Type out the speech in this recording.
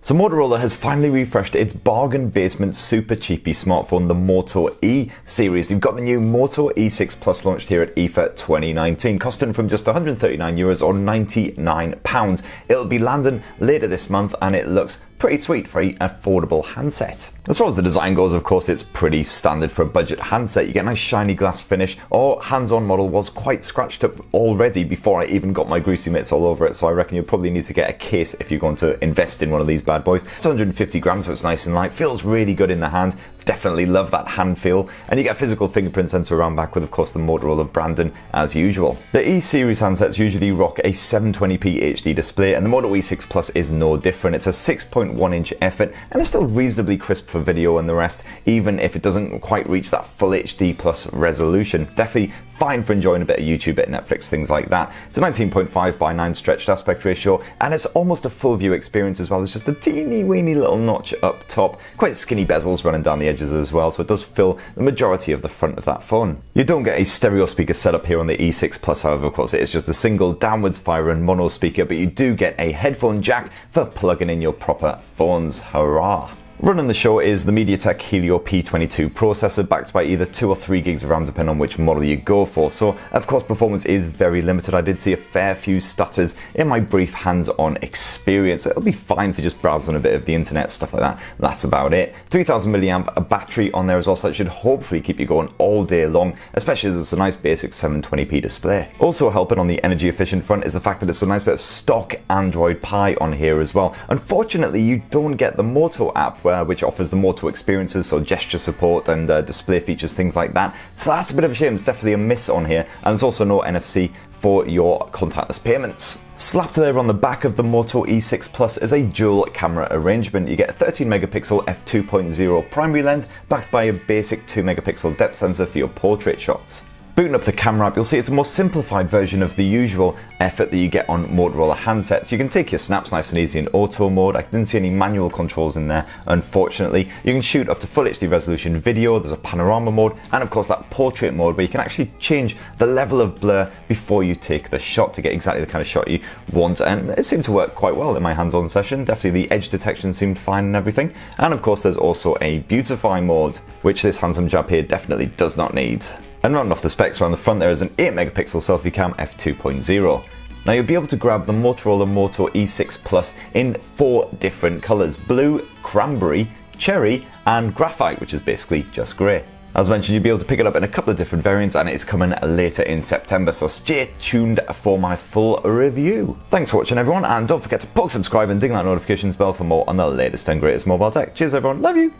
So Motorola has finally refreshed its bargain basement super cheapy smartphone, the Moto E series. You've got the new Moto E6 Plus launched here at IFA 2019, costing from just €139 or £99. It'll be landing later this month and it looks pretty sweet for an affordable handset. As far as the design goes, of course, it's pretty standard for a budget handset. You get a nice shiny glass finish. Our hands-on model was quite scratched up already before I even got my greasy mitts all over it, so I reckon you'll probably need to get a case if you're going to invest in one of these bad boys. It's 150 grams, so it's nice and light, feels really good in the hand. Definitely love that hand feel, and you get a physical fingerprint sensor around back with, of course, the Motorola branding as usual. The E-series handsets usually rock a 720p HD display, and the Moto E6 Plus is no different. It's a 6.1-inch effort, and it's still reasonably crisp for video and the rest, even if it doesn't quite reach that full HD plus resolution. Definitely fine for enjoying a bit of YouTube, bit of Netflix, things like that. It's a 19.5:9 stretched aspect ratio, and it's almost a full view experience as well. There's just a teeny weeny little notch up top, quite skinny bezels running down the edges as well, so it does fill the majority of the front of that phone. You don't get a stereo speaker setup here on the E6 Plus, however. Of course, it is just a single downwards firing mono speaker, but you do get a headphone jack for plugging in your proper phones. Hurrah! Running the show is the MediaTek Helio P22 processor, backed by either 2 or 3 gigs of RAM depending on which model you go for. So of course performance is very limited. I did see a fair few stutters in my brief hands-on experience. It'll be fine for just browsing a bit of the internet, stuff like that. That's about it. 3000 milliamp battery on there as well, so that should hopefully keep you going all day long, especially as it's a nice basic 720p display. Also helping on the energy efficient front is the fact that it's a nice bit of stock Android Pie on here as well. Unfortunately, you don't get the Moto app, which offers the Moto experiences, so gesture support and display features, things like that. So that's a bit of a shame. It's definitely a miss on here, and there's also no NFC for your contactless payments. Slapped there on the back of the Moto E6 Plus is a dual camera arrangement. You get a 13 megapixel f2.0 primary lens backed by a basic 2 megapixel depth sensor for your portrait shots. Booting up the camera app, you'll see it's a more simplified version of the usual effort that you get on Motorola handsets. You can take your snaps nice and easy in auto mode. I didn't see any manual controls in there, unfortunately. You can shoot up to full HD resolution video, there's a panorama mode, and of course that portrait mode where you can actually change the level of blur before you take the shot to get exactly the kind of shot you want, and it seemed to work quite well in my hands-on session. Definitely the edge detection seemed fine and everything. And of course there's also a beautify mode, which this handsome chap here definitely does not need. And rounding off the specs around the front, there is an 8 megapixel selfie cam f2.0. Now you'll be able to grab the Motorola Moto E6 Plus in 4 different colours: blue, cranberry, cherry and graphite, which is basically just grey. As mentioned, you'll be able to pick it up in a couple of different variants, and it is coming later in September, so stay tuned for my full review. Thanks for watching everyone, and don't forget to poke subscribe and ding that notifications bell for more on the latest and greatest mobile tech. Cheers everyone, love you!